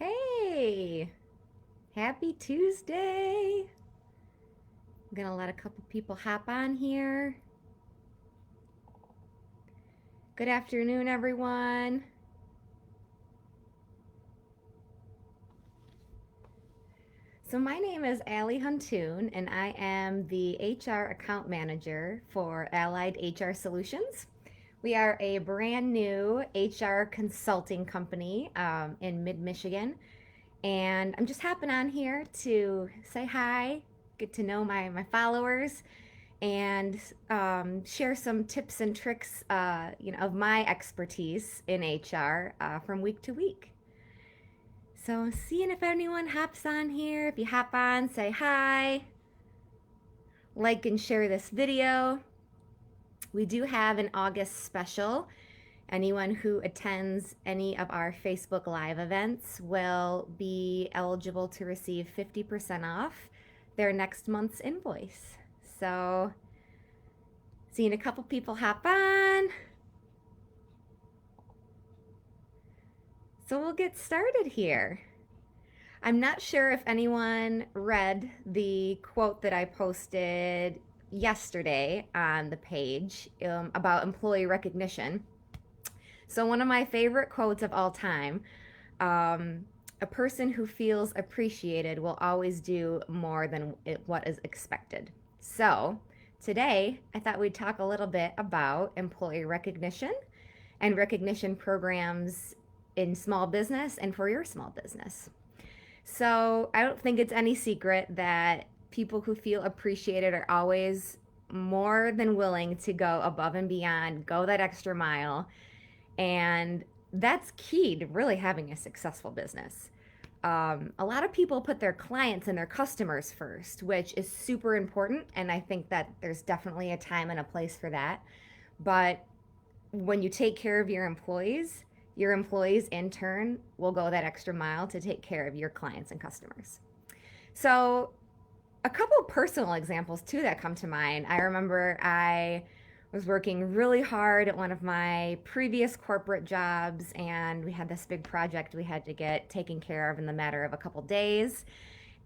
Hey, happy Tuesday. I'm gonna let a couple people hop on here. Good afternoon, everyone. So my name is Allie Huntoon, and I am the HR account manager for Allied HR Solutions. We are a brand new HR consulting company in mid-Michigan, and I'm just hopping on here to say hi, get to know my followers, and share some tips and tricks, of my expertise in HR from week to week. So, seeing if anyone hops on here. If you hop on, say hi, like and share this video. We do have an August special. Anyone who attends any of our Facebook Live events will be eligible to receive 50% off their next month's invoice. So, seeing a couple people hop on. So we'll get started here. I'm not sure if anyone read the quote that I posted yesterday on the page about employee recognition. So, one of my favorite quotes of all time, a person who feels appreciated will always do more than what is expected. So, today I thought we'd talk a little bit about employee recognition and recognition programs in small business and for your small business. So I don't think it's any secret that people who feel appreciated are always more than willing to go above and beyond, go that extra mile. And that's key to really having a successful business. A lot of people put their clients and their customers first, which is super important. And I think that there's definitely a time and a place for that. But when you take care of your employees in turn will go that extra mile to take care of your clients and customers. So, a couple of personal examples too that come to mind. I remember I was working really hard at one of my previous corporate jobs, and we had this big project we had to get taken care of in the matter of a couple days.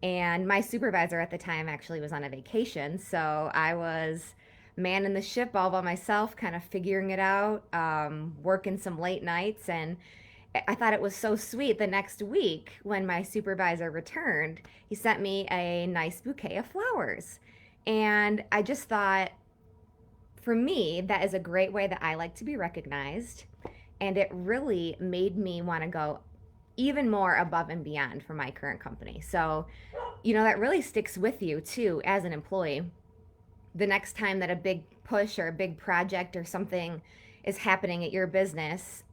And my supervisor at the time actually was on a vacation, so I was manning the ship all by myself, kind of figuring it out, working some late nights. And I thought it was so sweet. The next week, when my supervisor returned, he sent me a nice bouquet of flowers. And I just thought, for me, that is a great way that I like to be recognized. And it really made me want to go even more above and beyond for my current company. So, that really sticks with you too as an employee. The next time that a big push or a big project or something is happening at your business,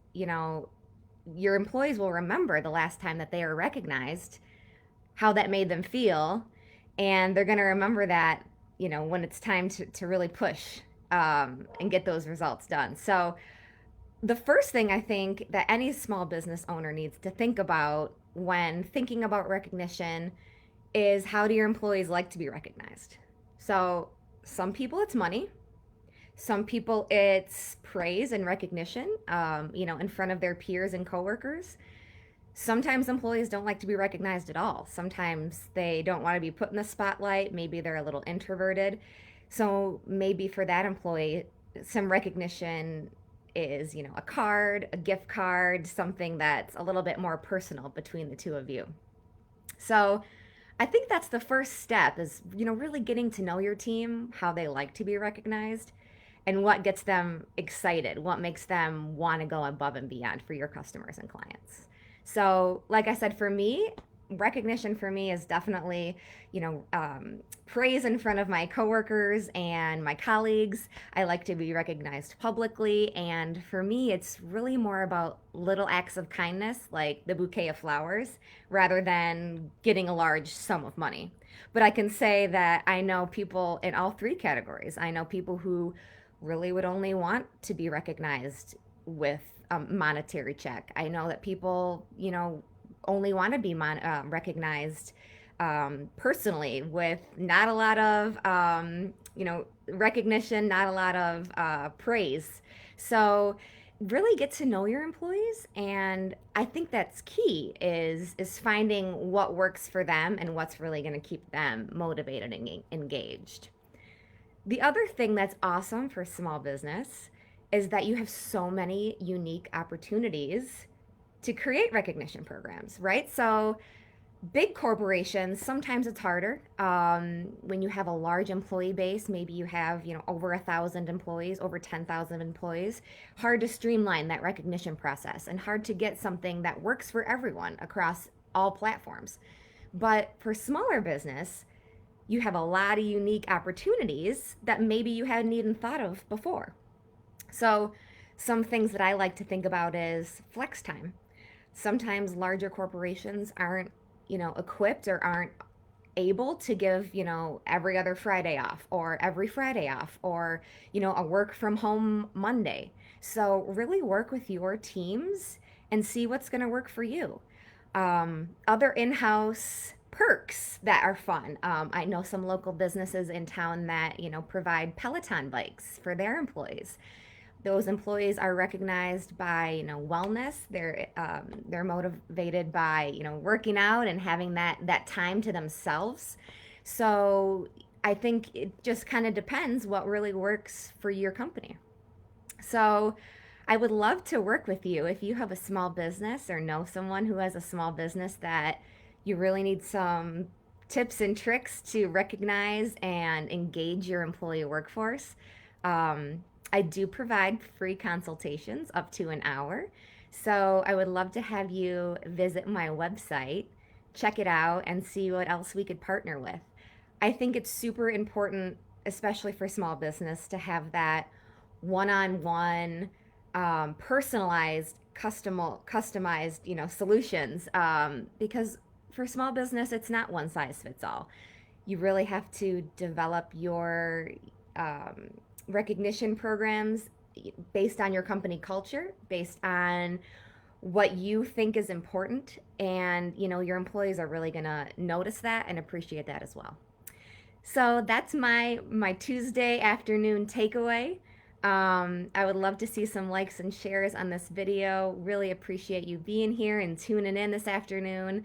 your employees will remember the last time that they were recognized, how that made them feel, and they're going to remember that, when it's time to really push and get those results done. So, the first thing I think that any small business owner needs to think about when thinking about recognition is, how do your employees like to be recognized? So, some people it's money, some people it's praise and recognition, in front of their peers and coworkers. Sometimes employees don't like to be recognized at all. Sometimes they don't want to be put in the spotlight. Maybe they're a little introverted. So maybe for that employee, some recognition is, a card, a gift card, something that's a little bit more personal between the two of you. So I think that's the first step is, really getting to know your team, how they like to be recognized, and what gets them excited, what makes them want to go above and beyond for your customers and clients. So, like I said, for me, recognition for me is definitely, praise in front of my coworkers and my colleagues. I like to be recognized publicly. And for me, it's really more about little acts of kindness, like the bouquet of flowers, rather than getting a large sum of money. But I can say that I know people in all three categories. I know people who really would only want to be recognized with a monetary check. I know that people, only want to be recognized personally with not a lot of, recognition, not a lot of praise. So really get to know your employees, and I think that's key is finding what works for them and what's really going to keep them motivated and engaged. The other thing that's awesome for small business is that you have so many unique opportunities to create recognition programs, right? So big corporations, sometimes it's harder. When you have a large employee base, maybe you have, over 1,000 employees, over 10,000 employees, hard to streamline that recognition process and hard to get something that works for everyone across all platforms. But for smaller business, you have a lot of unique opportunities that maybe you hadn't even thought of before. So, some things that I like to think about is flex time. Sometimes larger corporations aren't, equipped or aren't able to give, every other Friday off or every Friday off or, a work from home Monday. So, really work with your teams and see what's going to work for you. Other in house perks that are fun. I know some local businesses in town that, provide Peloton bikes for their employees. Those employees are recognized by, wellness. They're motivated by, working out and having that time to themselves. So I think it just kind of depends what really works for your company. So I would love to work with you if you have a small business or know someone who has a small business that you really need some tips and tricks to recognize and engage your employee workforce. I do provide free consultations up to an hour. So I would love to have you visit my website, check it out, and see what else we could partner with. I think it's super important, especially for small business, to have that one-on-one, personalized, customized, solutions. Because for small business, it's not one size fits all. You really have to develop your um, recognition programs based on your company culture, based on what you think is important, and your employees are really going to notice that and appreciate that as well. So that's my Tuesday afternoon takeaway. I would love to see some likes and shares on this video. Really appreciate you being here and tuning in this afternoon.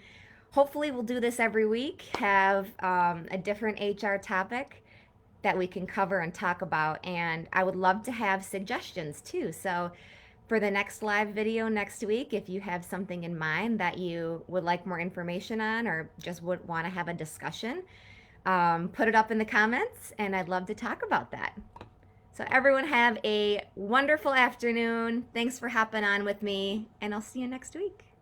Hopefully, we'll do this every week, have a different HR topic that we can cover and talk about. And I would love to have suggestions too. So, for the next live video next week, if you have something in mind that you would like more information on or just would want to have a discussion, put it up in the comments and I'd love to talk about that. So, everyone, have a wonderful afternoon. Thanks for hopping on with me, and I'll see you next week.